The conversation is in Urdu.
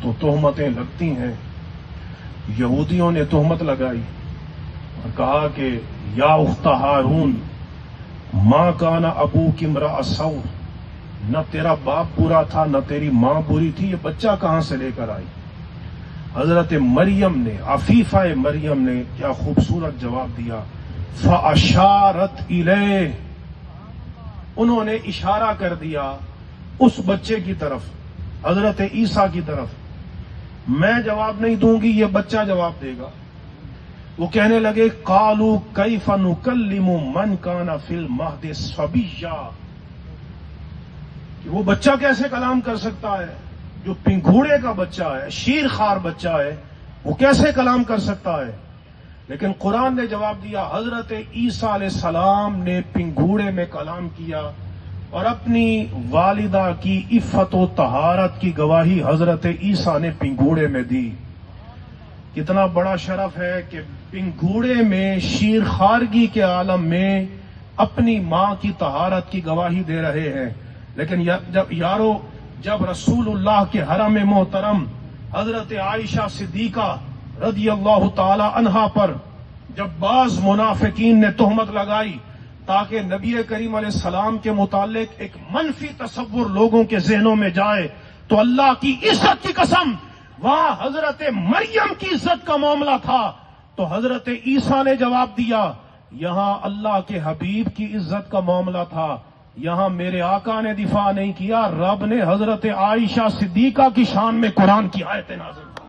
تو تہمتیں لگتی ہیں. یہودیوں نے تہمت لگائی اور کہا کہ یا اخت ہارون ماں کانا ابوک امرأ سوء، نہ تیرا باپ برا تھا نہ تیری ماں بری تھی، یہ بچہ کہاں سے لے کر آئی؟ حضرت مریم نے، عفیفہ مریم نے کیا خوبصورت جواب دیا. فاشارت الیہ، انہوں نے اشارہ کر دیا اس بچے کی طرف، حضرت عیسیٰ کی طرف. میں جواب نہیں دوں گی، یہ بچہ جواب دے گا. وہ کہنے لگے قالوا کیف نکلم من کان فی المہد صبیا، کہ وہ بچہ کیسے کلام کر سکتا ہے؟ جو پنگھوڑے کا بچہ ہے، شیر خوار بچہ ہے، وہ کیسے کلام کر سکتا ہے؟ لیکن قرآن نے جواب دیا. حضرت عیسیٰ علیہ السلام نے پنگھوڑے میں کلام کیا اور اپنی والدہ کی عفت و طہارت کی گواہی حضرت عیسیٰ نے پنگھوڑے میں دی. کتنا بڑا شرف ہے کہ پنگھوڑے میں شیر خارگی کے عالم میں اپنی ماں کی طہارت کی گواہی دے رہے ہیں. لیکن جب رسول اللہ کے حرم محترم حضرت عائشہ صدیقہ رضی اللہ تعالی عنہا پر جب بعض منافقین نے تہمت لگائی تاکہ نبی کریم علیہ السلام کے متعلق ایک منفی تصور لوگوں کے ذہنوں میں جائے، تو اللہ کی عزت کی قسم وہاں حضرت مریم کی عزت کا معاملہ تھا تو حضرت عیسیٰ نے جواب دیا. یہاں اللہ کے حبیب کی عزت کا معاملہ تھا، یہاں میرے آقا نے دفاع نہیں کیا، رب نے حضرت عائشہ صدیقہ کی شان میں قرآن کی آیتیں نازل